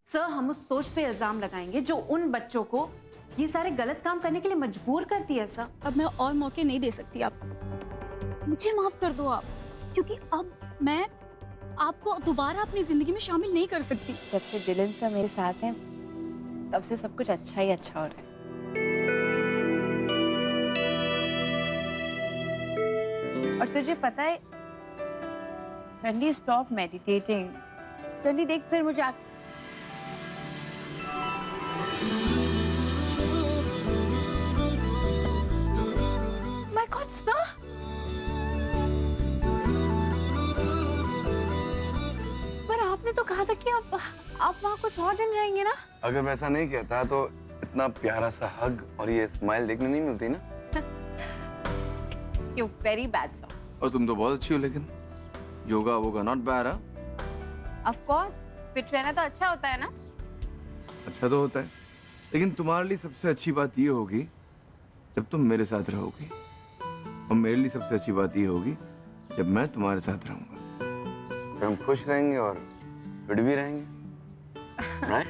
Sir, हम उस सोच पे इल्जाम लगाएंगे जो उन बच्चों को ये सारे गलत काम करने के लिए मजबूर करती है सर। अब मैं और मौके नहीं दे सकती आपको। मुझे माफ कर दो आप, क्योंकि अब मैं आपको दोबारा अपनी जिंदगी में शामिल नहीं कर सकती। जब से डिलन सर मेरे साथ हैं तब से सब कुछ अच्छा ही अच्छा हो रहा है। और तुझे पता है चंडी, स्टॉप मेडिटेटिंग। चंडी देख, फिर मुझे माय गॉड सर, पर आपने तो कहा था कि आप वहाँ कुछ और दिन रहेंगे ना। अगर मैं ऐसा नहीं कहता तो इतना प्यारा सा हग और ये स्माइल देखने नहीं मिलती ना। You very bad sir. और तुम तो बहुत अच्छी हो, लेकिन योगा वोगा not bad. Of course, fit रहना तो अच्छा होता है ना। अच्छा तो होता है, लेकिन तुम्हारे लिए सबसे अच्छी बात ये होगी जब तुम मेरे साथ रहोगी, और मेरे लिए सबसे अच्छी बात ये होगी जब मैं तुम्हारे साथ रहूंगा। हम खुश रहेंगे और फिट भी रहेंगे। राइट।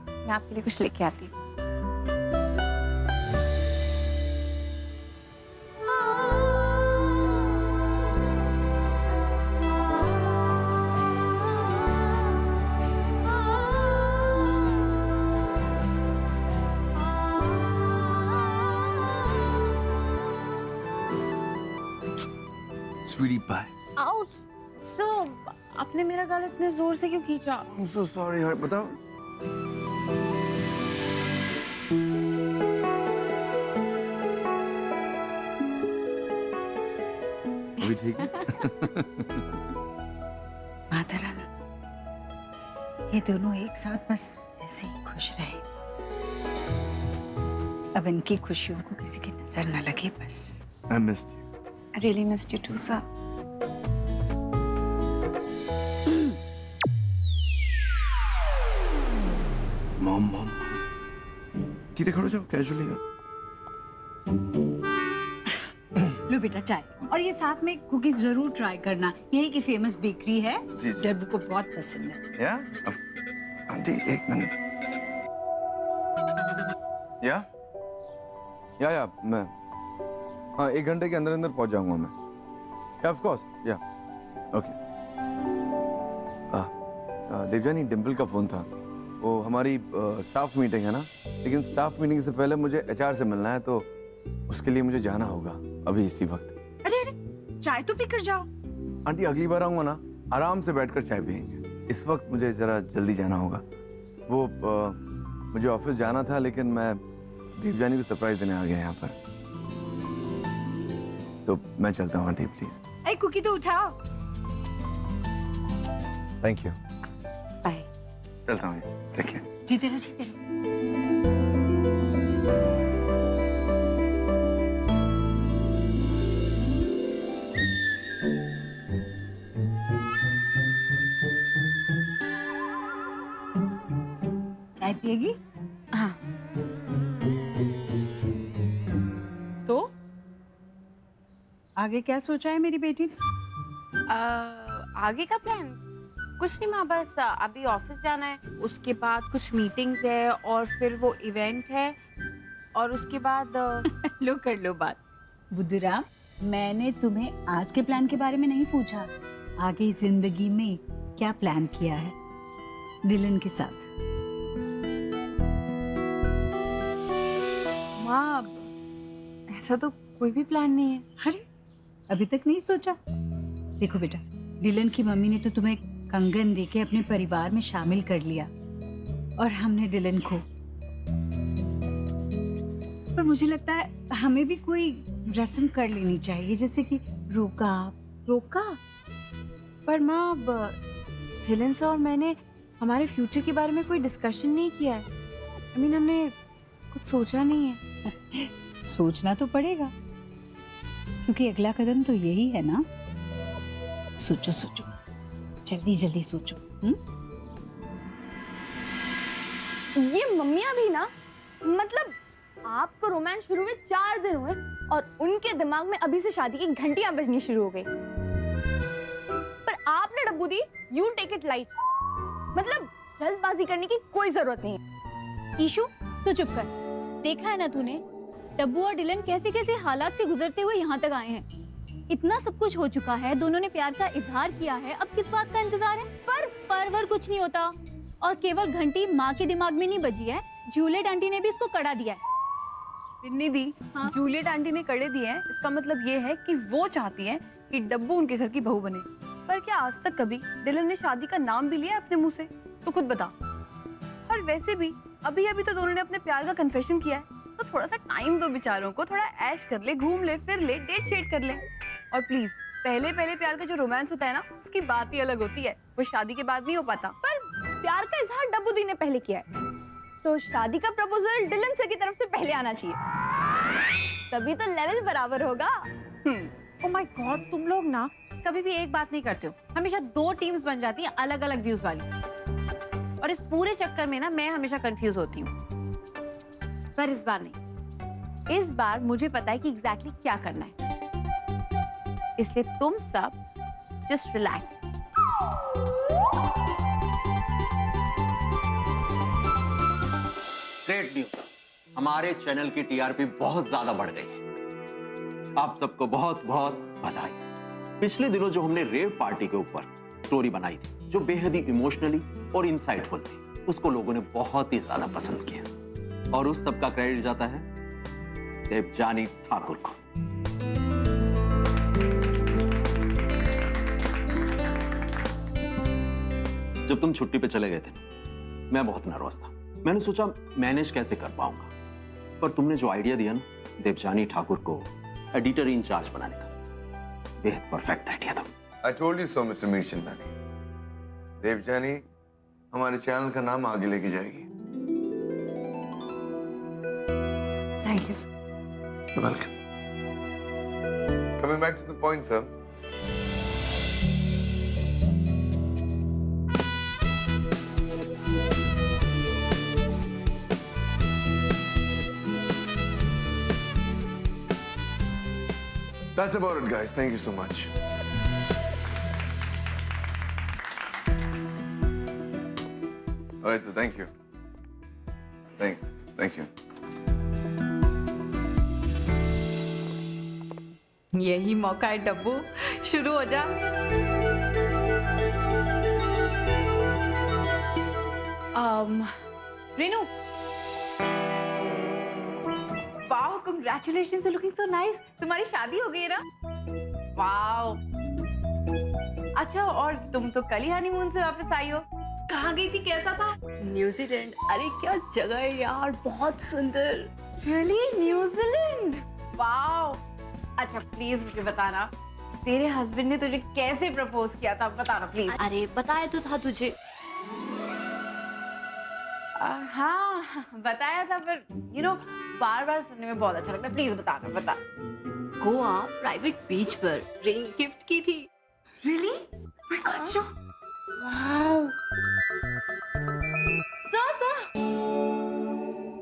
मैं आपके लिए कुछ लेके आती हूँ। स्वीटी पाई। आउट सर, आपने मेरा गाल इतने जोर से क्यों खींचा? I'm so sorry यार, बताओ। अभी ठीक है? माता रानी, ये दोनों एक साथ बस ऐसे ही खुश रहे। अब इनकी खुशियों को किसी की नजर न लगे बस। I missed you. I really missed you too, sir. Mom सीधे खड़ो जाओ, कैजुअली। लो बेटा चाय, और ये साथ में कुकीज जरूर ट्राई करना। यही की फेमस बेकरी है, जी, जी। डब्बू को बहुत पसंद है। या आंटी एक मिनट। या मैं, हाँ 1 घंटे के अंदर अंदर पहुंच जाऊंगा मैं। या ऑफ कोर्स, या ओके। देवजानी, डिम्पल का फोन था। वो हमारी स्टाफ मीटिंग है ना, लेकिन स्टाफ मीटिंग से पहले मुझे एचआर से मिलना है, तो उसके लिए मुझे जाना होगा अभी इसी वक्त। अरे अरे, चाय तो पीकर जाओ। आंटी अगली बार आऊंगा ना, आराम से बैठकर चाय पियेंगे। इस वक्त मुझे जरा जल्दी जाना होगा। वो मुझे ऑफिस जाना था, लेकिन मैं देवजानी को सरप्राइज देने आ गया यहाँ पर। तो मैं चलता हूँ आंटी, प्लीज। अरे कुकी तो उठाओ। Thank you. बाय। चलता हूँ, ठीक है। जीते रहो, जीते रहो। चाय पिएगी? हाँ। तो आगे क्या सोचा है मेरी बेटी ने? आगे का प्लान कुछ नहीं माँ, बस अभी ऑफिस जाना है, उसके बाद कुछ मीटिंग्स है, और फिर वो इवेंट है, और उसके बाद लो कर लो बात। बुद्धूराम, मैंने तुम्हें आज के प्लान के बारे में नहीं पूछा, आगे जिंदगी में क्या प्लान किया है डिलन के साथ। माँ, ऐसा तो कोई भी प्लान नहीं है। अरे अभी तक नहीं सोचा? देखो बेटा, डिलन की मम्मी ने तो तुम्हें कंगन देके अपने परिवार में शामिल कर लिया, और हमने डिलन को। पर मुझे लगता है हमें भी कोई रस्म कर लेनी चाहिए, जैसे कि रोका। रोका? पर माँ, अब डिलन से और मैंने हमारे फ्यूचर के बारे में कोई डिस्कशन नहीं किया है। I mean, हमने कुछ सोचा नहीं है। सोचना तो पड़ेगा, क्योंकि अगला कदम तो यही है ना। सोचो सोचो, जल्दी जल्दी सोचो। ये मम्मियाँ भी ना, मतलब आपको रोमांस शुरू हुए 4 दिन हुए और उनके दिमाग में अभी से शादी की घंटियां बजनी शुरू हो गई। दी, यू टेक इट लाइट। मतलब जल्दबाजी करने की कोई जरूरत नहीं है। ईशु तो चुप कर। देखा है ना तूने, डब्बू और डिलन कैसे कैसे हालात से गुजरते हुए यहाँ तक आए हैं। इतना सब कुछ हो चुका है, दोनों ने प्यार का इजहार किया है, अब किस बात का इंतजार है? पर कुछ नहीं होता। और केवल घंटी माँ के दिमाग में नहीं बजी है, जूलियट आंटी ने भी इसको कड़ा दिया है। पिन्नी दी, हाँ? जूलियट आंटी ने कड़े दिए हैं, इसका मतलब ये है कि वो चाहती हैं कि डब्बू उनके घर की बहू बने। पर क्या आज तक कभी डिलन ने शादी का नाम भी लिया अपने मुंह से? तो खुद बता। और वैसे भी अभी अभी तो दोनों ने अपने प्यार का कन्फेशन किया है, तो थोड़ा सा टाइम दो बेचारों को, थोड़ा ऐश कर ले, घूम ले, फिर ले, डेट शेट कर ले। और प्लीज पहले पहले प्यार का जो रोमांस होता है ना, उसकी बात ही अलग होती है, वो शादी के बाद नहीं हो पाता। पर प्यार का इजहार डब्बू दी ने पहले किया है, तो शादी का प्रपोजल डिलन सर की तरफ से पहले आना चाहिए, तभी तो लेवल बराबर होगा। ओ माय गॉड, तुम लोग ना कभी भी एक बात नहीं करते हो, हमेशा दो टीम्स बन जाती हैं अलग अलग व्यूज वाली। और इस पूरे चक्कर में ना मैं हमेशा कंफ्यूज होती हूँ। पर इस बार नहीं, इस बार मुझे पता है कि एग्जैक्टली क्या करना है, इसलिए तुम सब जस्ट रिलैक्स। ग्रेट न्यूज, हमारे चैनल की टीआरपी बहुत ज्यादा बढ़ गई है। आप सबको बहुत बहुत बधाई। पिछले दिनों जो हमने रेव पार्टी के ऊपर स्टोरी बनाई थी, जो बेहद ही इमोशनली और इंसाइटफुल थी, उसको लोगों ने बहुत ही ज्यादा पसंद किया। और उस सब का क्रेडिट जाता है देवजानी ठाकुर को। जब तुम छुट्टी पे चले गए थे, मैं बहुत नर्वस था। मैंने सोचा मैनेज कैसे कर पाऊंगा, पर तुमने जो आइडिया दिया ना देवजानी ठाकुर को एडिटर इंचार्ज बनाने का, बेहद परफेक्ट आइडिया था। I told you so, Mr. Mirchandani. Devjani हमारे चैनल का नाम आगे लेके जाएगी। Thank you. Welcome. Coming back to the point, sir. That's about it, guys. Thank you so much. All right, so thank you. Thanks. Thank you. यही मौका है डब्बू, शुरू हो जा। Renu, wow, congratulations, you looking so nice. तुम्हारी शादी हो गई है ना? वाओ। अच्छा, और तुम तो कल ही हनीमून से वापस आई हो। कहाँ गई थी, कैसा था? न्यूजीलैंड। अरे क्या जगह है यार, बहुत सुंदर। Really, New Zealand? वाओ। अच्छा प्लीज मुझे बताना, तेरे हस्बैंड ने तुझे कैसे प्रपोज किया था, बताना प्लीज। अरे बताया तो था तुझे। हाँ बताया था, पर यू नो बार बार सुनने में बहुत अच्छा लगता है। प्लीज बताना, बता। गोवा प्राइवेट बीच पर रिंग गिफ्ट की थी। Really? My god, show. Wow.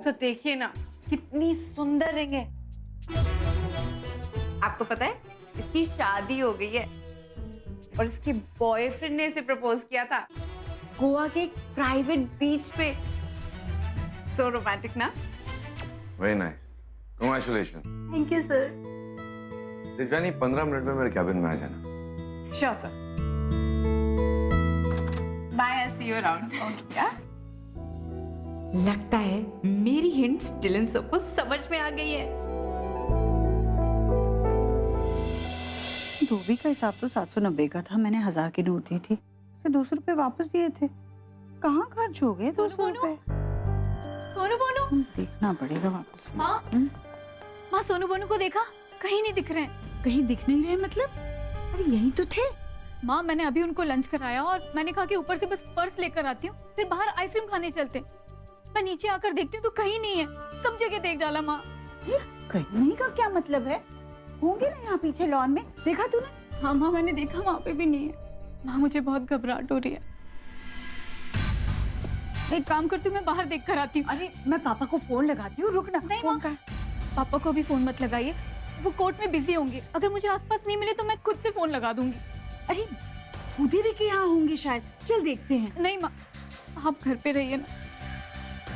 So देखिए ना, कितनी सुंदर रिंग है। आपको पता है इसकी शादी हो गई है और इसके बॉयफ्रेंड ने इसे प्रपोज किया था गोवा के एक प्राइवेट बीच पे। सो रोमांटिक ना? Very nice. Congratulations. Thank you sir. Devjani 15 minute में मेरे कैबिन में आ जाना। Sure sir. Bye, I see you around. Okay. लगता है मेरी हिंट्स डिलन सर को समझ में आ गई है। धोबी का हिसाब तो 790 का था, मैंने 1000 की नोट दी थी, उसे 200 रुपए वापस दिए थे। कहाँ खर्च हो गए 200 रुपए? सोनू बोनू, देखना पड़ेगा वापस। माँ, माँ सोनू बोनू को देखा? कहीं नहीं दिख रहे हैं। कहीं दिख नहीं रहे मतलब? अरे यही तो थे। माँ, मैंने अभी उनको लंच कराया और मैंने कहा कि ऊपर से बस पर्स लेकर आती हूँ, फिर बाहर आइसक्रीम खाने चलते। मैं नीचे आकर देखती हूँ तो कहीं नहीं है, सब जगह देख डाला। माँ, कहीं नहीं का क्या मतलब है? होंगे ना यहाँ पीछे लॉन में, देखा तूने? हाँ माँ, मैंने देखा, वहाँ पे भी नहीं है। माँ, मुझे बहुत घबराहट हो रही है। एक काम करती हूँ, मैं बाहर देख कर आती हूँ। अरे मैं पापा को फोन लगाती हूँ, रुक ना। नहीं फोन माँ, का पापा को अभी फोन मत लगाइए, वो कोर्ट में बिजी होंगे। अगर मुझे आसपास नहीं मिले तो मैं खुद से फोन लगा दूंगी। अरे भूदेवी के यहाँ होंगे शायद। चल देखते हैं। नहीं माँ, आप घर पे रहिए ना।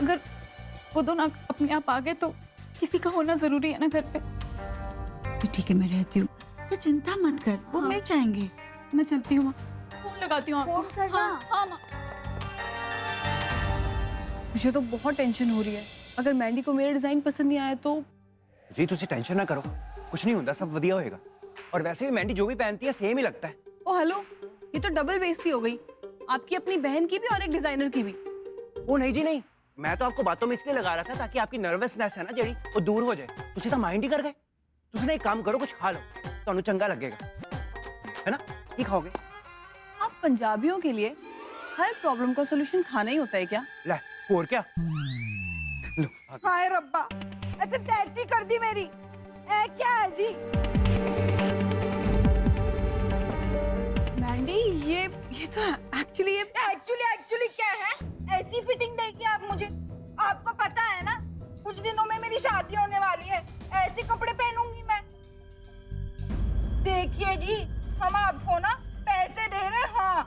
अगर वो दोनों अपने आप आ गए तो किसी का होना जरूरी है ना घर पे। तो ठीक है, मैं रहती हूँ, तो चिंता मत कर, वो हाँ। मिल जाएंगे। मैं चलती हूँ माँ, फोन लगाती हूँ आपको। फोन करना। हाँ हाँ माँ। मुझे तो बहुत टेंशन हो रही है। अगर मैंडी को मेरा डिजाइन पसंद नहीं आया तो जी तुसी टेंशन ना करो, कुछ नहीं होता, सब वधिया होएगा। और वैसे भी मैंडी जो भी पहनती है सेम ही लगता है। ओ हेलो, ये तो डबल बेइज्जती हो गई, आपकी अपनी बहन की भी और एक डिजाइनर की भी। वो नहीं जी नहीं, मैं तो आपको बातों में इसलिए लगा रहा था ताकि आपकी नर्वसनेस है ना जेड़ी वो दूर हो जाए। तुसी तो माइंड ही कर गए। तुसी ना एक काम करो, कुछ खा लो, ਤੁਹਾਨੂੰ चंगा लगेगा, है ना? की खाओगे? आप पंजाबियों के लिए हर प्रॉब्लम का सॉल्यूशन खाना ही होता है क्या? ले और क्या? लो हाय रब्बा, ऐसे टैक्सी कर दी मेरी। ए क्या है जी? मैंडी ये तो एक्चुअली क्या है? ऐसी फिटिंग देगी आप मुझे? आपको पता है ना, कुछ दिनों में मेरी शादी होने वाली है, ऐसे कपड़े पहनूंगी मैं। देखिए जी, हम आपको ना पैसे दे रहे हैं, हाँ,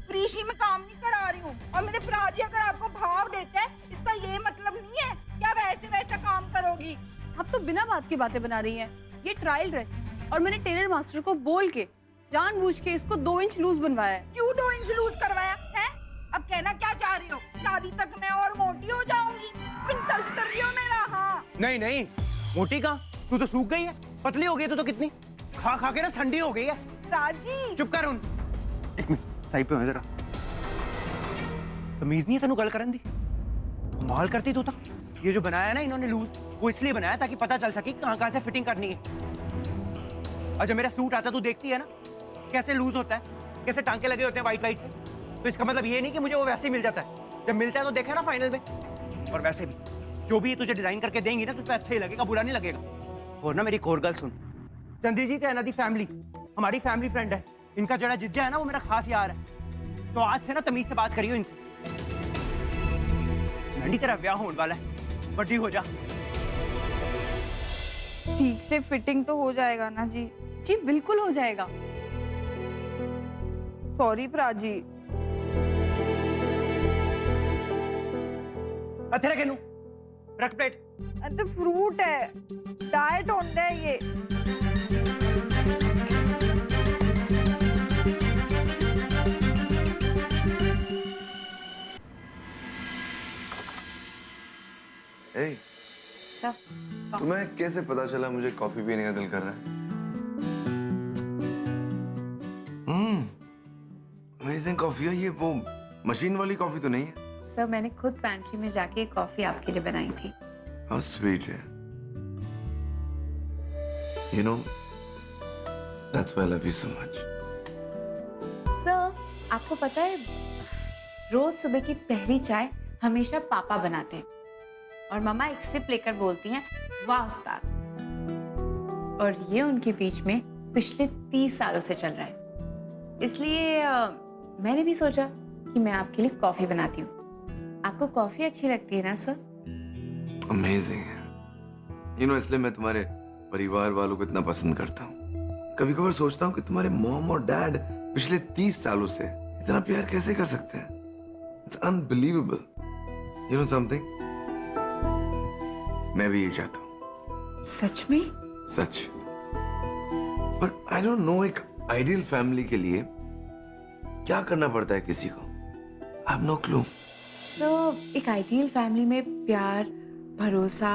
फ्रीशी में काम नहीं करा रही हूँ। और मेरे भरा जी अगर आपको भाव देते हैं, इसका ये मतलब नहीं है कि आप ऐसे वैसा काम करोगी। आप तो बिना बात की बातें बना रही हैं। ये ट्रायल ड्रेस और मैंने टेलर मास्टर को बोल के जानबूझ के इसको 2 इंच लूज बनवाया है। क्यों 2 इंच लूज करवाया है? अब कहना क्या चाह रही हो? शादी तक मैं और मोटी हो जाऊंगी? इंसल्ट कर रही हो मेरा? हाँ। नहीं नहीं, मोटी कहाँ, तू तो सूख गई है, पतली हो गई तू तो कितनी, खा खा के ना ठंडी हो गई है। राजी, चुप कर उन। एक मिनट सही पे हो जरा, तमीज नहीं है तेनू गल करन दी, कमाल करती तू तो। ये जो बनाया ना इन्होंने लूज, वो इसलिए बनाया ताकि पता चल सके कहाँ कहाँ से फिटिंग करनी है। और जब मेरा सूट आता तू देखती है ना कैसे लूज होता है, कैसे टांके लगे होते हैं वाइट वाइट से, तो इसका मतलब ये नहीं कि मुझे वो वैसे ही मिल जाता है। जब मिलता है तो देखा ना फाइनल में। और वैसे भी जो भी तुझे डिजाइन करके देंगी ना तुझे अच्छा ही लगेगा, बुरा नहीं लगेगा। और ना मेरी एक और गल सुन, चंदी जी है ना दी फैमिली, हमारी फैमिली फ्रेंड है, इनका जरा जिज्जा है ना वो मेरा खास यार है, तो आज से ना तमीज से बात करियो इनसे। मैंडी तेरा ब्याह होने वाला है, बड़ी हो जा। ठीक से फिटिंग तो हो जाएगा ना जी? जी बिल्कुल हो जाएगा। सॉरी प्राजी। अच्छे रखे नू रख प्लेट। अरे फ्रूट है, डाइट होता है ये। Hey, तुम्हें कैसे पता चला मुझे कॉफी पीने का दिल कर रहा है? अमेजिंग कॉफी है ये, वो मशीन वाली कॉफी तो नहीं है? सर मैंने खुद पैंट्री में जाके कॉफी आपके लिए बनाई थी। How sweet है। You know, that's why I love you so much. Sir आपको पता है, रोज सुबह की पहली चाय हमेशा पापा बनाते हैं और मम्मा एक सिप लेकर बोलती हैं, वाह उस्ताद। और ये उनके बीच में पिछले 30 सालों से चल रहा है। इसलिए मैंने भी सोचा कि मैं आपके लिए कॉफी बनाती हूँ। आपको कॉफी अच्छी लगती है ना सर? अमेजिंग है। You know, इसलिए मैं तुम्हारे परिवार वालों को इतना पसंद करता हूँ। कभी कभार सोचता हूँ कि तुम्हारे मॉम और डैड पिछले 30 सालों से इतना प्यार कैसे कर सकते हैं। It's unbelievable. You know something? मैं भी ये चाहता हूँ। सच में? सच। पर I don't know, एक आइडियल फैमिली के लिए क्या करना पड़ता है किसी को? I have no clue. So, एक आइडियल फैमिली में प्यार, भरोसा,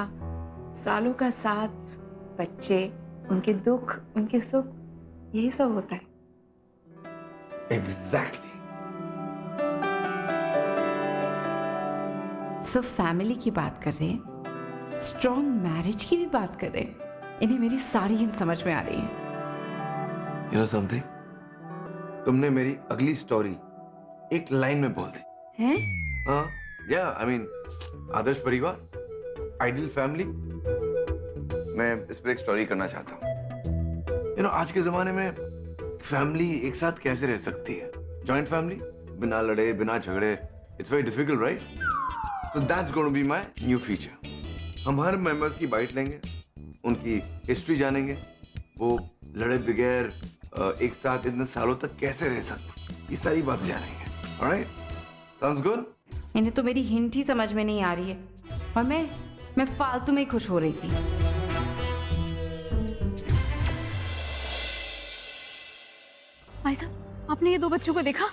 सालों का साथ, बच्चे, उनके दुख, उनके सुख, यही सब होता है। Exactly. सब फैमिली की बात कर रहे हैं, स्ट्रॉन्ग मैरिज की भी बात कर रहे हैं। इन्हें मेरी सारी हिंट समझ में आ रही है। You know something? तुमने मेरी अगली स्टोरी एक लाइन में बोल दी। हैं? हाँ, yeah, I mean, आदर्श परिवार, आइडियल फैमिली, मैं इस पर एक स्टोरी करना चाहता हूँ। You know, आज के जमाने में फैमिली एक साथ कैसे रह सकती है? जॉइंट फैमिली, बिना लड़े, बिना झगड़े, it's very difficult, right? So that's going to be my new feature. हम हर मेंबर्स की बाइट लेंगे, उनकी हिस्ट्री जानेंगे, वो लड़े बगैर एक साथ इतने सालों तक कैसे रह सकते, ये सारी बातें जानेंगे। Alright, sounds good. इन्हें तो मेरी हिंट ही समझ में नहीं आ रही है और मैं फालतू में ही खुश हो रही थी। भाई साहब, आपने ये 2 बच्चों को देखा?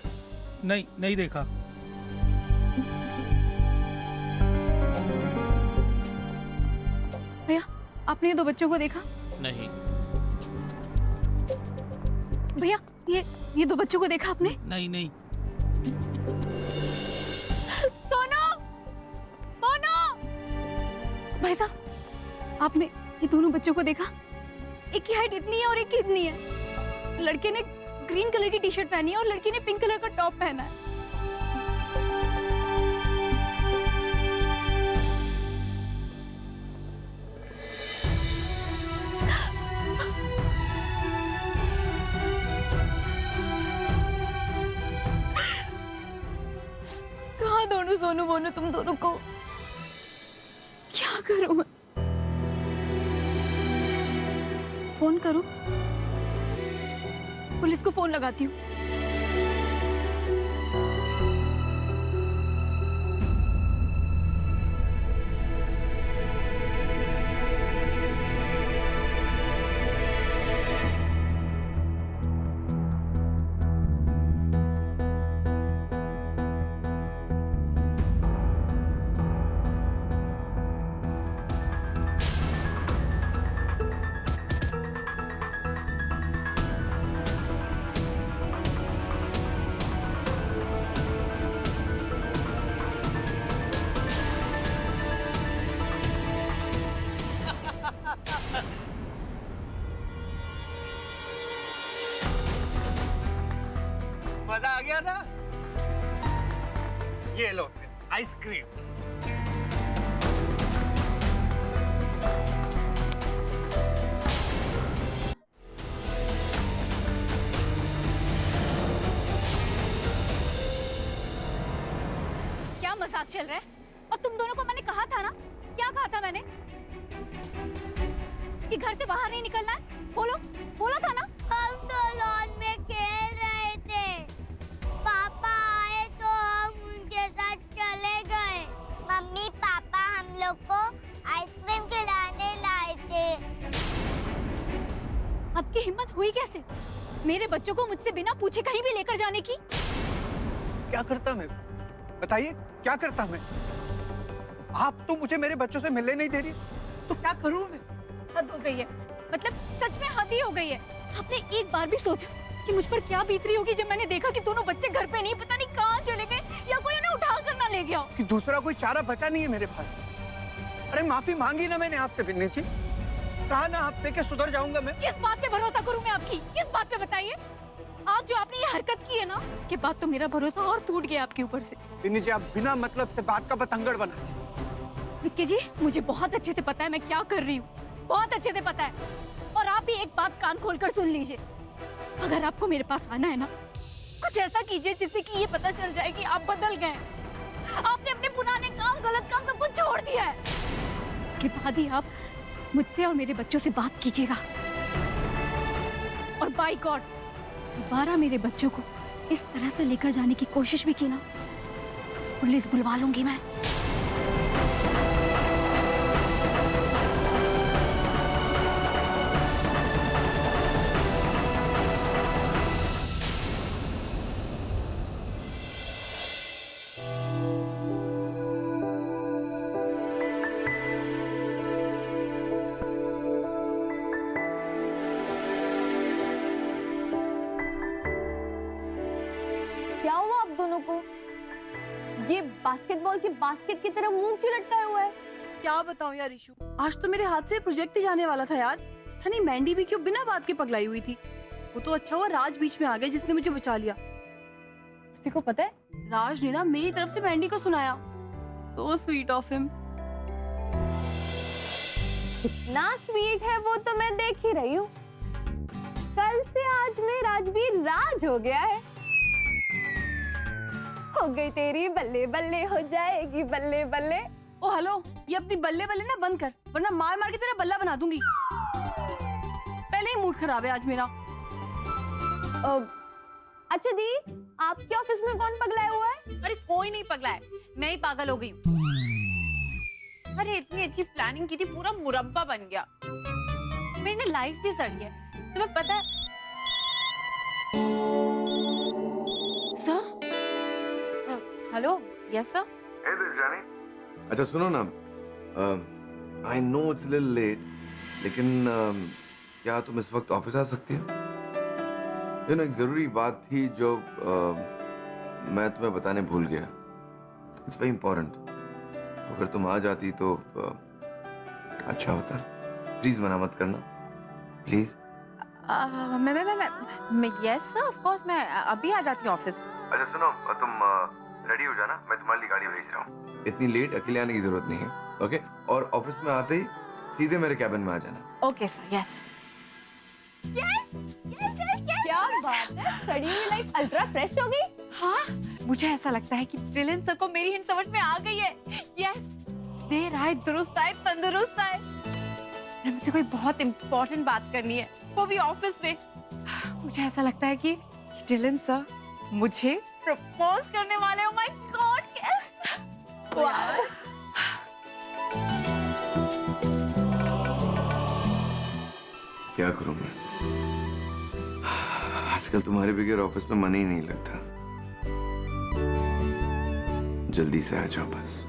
नहीं, नहीं देखा। भैया, आपने ये 2 बच्चों को देखा? नहीं, भैया, ये 2 बच्चों को देखा आपने? नहीं, नहीं। सोनो, सोनो! भाई साहब, आपने ये दोनों बच्चों को देखा? एक की हाइट इतनी है और एक की इतनी है। लड़के ने ग्रीन कलर की टी-शर्ट पहनी है और लड़की ने पिंक कलर का टॉप पहना है। कहाँ दोनों सोनू बोनू तुम दोनों को? क्या करूं मैं? फोन करूं? पुलिस को फोन लगाती हूँ। मजा आ गया ना? ये लो फिर आइसक्रीम। क्या मजाक चल रहा है? और तुम दोनों को मैंने कहा था ना? क्या कहा था मैंने? कि घर से बाहर नहीं निकलना है? बोलो, बोला था ना? हम तो लॉन में खेल रहे थे। पापा आए तो हम उनके साथ चले गए। मम्मी पापा हम लोग को आइसक्रीम खिलाने लाए थे। आपकी हिम्मत हुई कैसे मेरे बच्चों को मुझसे बिना पूछे कहीं भी लेकर जाने की? क्या करता मैं? बताइए, क्या करता मैं? आप तो मुझे मेरे बच्चों से मिलने नहीं दे रही, तो क्या करूं मैं? हद हो गई है, मतलब सच में हद ही हो गई है। आपने एक बार भी सोचा कि मुझ पर क्या बीत रही होगी जब मैंने देखा कि दोनों बच्चे घर पे नहीं, पता नहीं कहाँ चले गए या कोई उन्हें उठा कर ना ले गया? कि दूसरा कोई चारा बचा नहीं है मेरे पास। अरे माफी मांगी ना मैंने आपसे बिन्नी जी, कहा ना आपसे कि सुधर जाऊंगा मैं। किस बात पे भरोसा करूं मैं आपकी? किस बात पे बताइए? आज जो आपने ये हरकत की है ना, के बाद तो मेरा भरोसा और टूट गया आपके ऊपर से। बिन्नी जी, आप बिना मतलब से बात का बतंगड़ बना। विक्की जी, मुझे बहुत अच्छे से पता है मैं क्या कर रही हूँ, बहुत अच्छे से पता है। और आप भी एक बात कान खोलकर सुन लीजिए, अगर आपको मेरे पास आना है ना, कुछ ऐसा कीजिए जिससे कि ये पता चल जाए कि आप बदल गए। आपने अपने पुराने काम, गलत काम सब कुछ छोड़ दिया है। उसके बाद ही आप मुझसे और मेरे बच्चों से बात कीजिएगा। और बाय गॉड, दोबारा मेरे बच्चों को इस तरह से लेकर जाने की कोशिश भी की ना, पुलिस बुलवा लूंगी मैं। क्या हुआ आप दोनों को? ये बास्केटबॉल की बास्केट की तरह मुंह क्यों लटकाए हुआ है? क्या बताऊं यार ईशु, आज तो मेरे हाथ से प्रोजेक्ट ही जाने वाला था यार। हनी मैंडी भी क्यों बिना बात के पगलाई हुई थी। वो तो अच्छा हुआ राज बीच में आ गया जिसने मुझे बचा लिया। देखो पता है, राज ने ना मेरी तरफ से मैंडी को सुनाया। So sweet of him. इतना स्वीट है वो तो मैं देख ही रही हूँ। कल से आज में राजवीर राज हो गया है। हो गई तेरी बल्ले बल्ले, हो जाएगी बल्ले बल्ले। ओ हेलो, ये अपनी बल्ले बल्ले ना बंद कर, वरना मार मार के तेरा बल्ला बना दूंगी। पहले ही मूड खराब है आज मेरा। अच्छा दी, आपके ऑफिस में कौन पगलाया हुआ है? अरे कोई नहीं पगला है, मैं ही पागल हो गई हूँ। अरे इतनी अच्छी प्लानिंग की थी, पूरा मुरब्बा बन गया। मेरी लाइफ भी सड़ी है, तुम्हें पता है? Sir, hello, yes sir. Hey दिलजानी, अच्छा सुनो ना, I know it's little late, लेकिन क्या तुम इस वक्त ऑफिस आ सकती हो? यू नो, एक जरूरी बात थी जो मैं तुम्हें बताने भूल गया। It's very important. अगर तुम आ जाती तो अच्छा होता। प्लीज मना मत करना, प्लीज। मैं यस सर, ऑफ कोर्स, मैं अभी आ जाती हूँ ऑफिस। अच्छा सुनो, तुम रेडी हो जाना, मैं तुम्हारे लिए गाड़ी भेज रहा हूँ। इतनी लेट अकेले आने की जरूरत नहीं है, ओके? और ऑफिस में आते ही सीधे मेरे कैबिन में आ जाना। Okay sir, yes. क्या बात है, सड़ी हुई लाइफ अल्ट्रा फ्रेश हो गई। हाँ, मुझे ऐसा लगता है कि डिलन सर को मेरी हिंट समझ में आ गई है। यस, देर आए दुरुस्त आए तंदुरुस्त आए। मुझे कोई बहुत इम्पोर्टेंट बात करनी है, वो भी ऑफिस में। मुझे ऐसा लगता है कि डिलन सर मुझे प्रपोज करने वाले। Oh my God, yes. Wow. क्या करूं मैं? आजकल तुम्हारे बगैर ऑफिस में मन ही नहीं लगता। जल्दी से आ जाओ बस।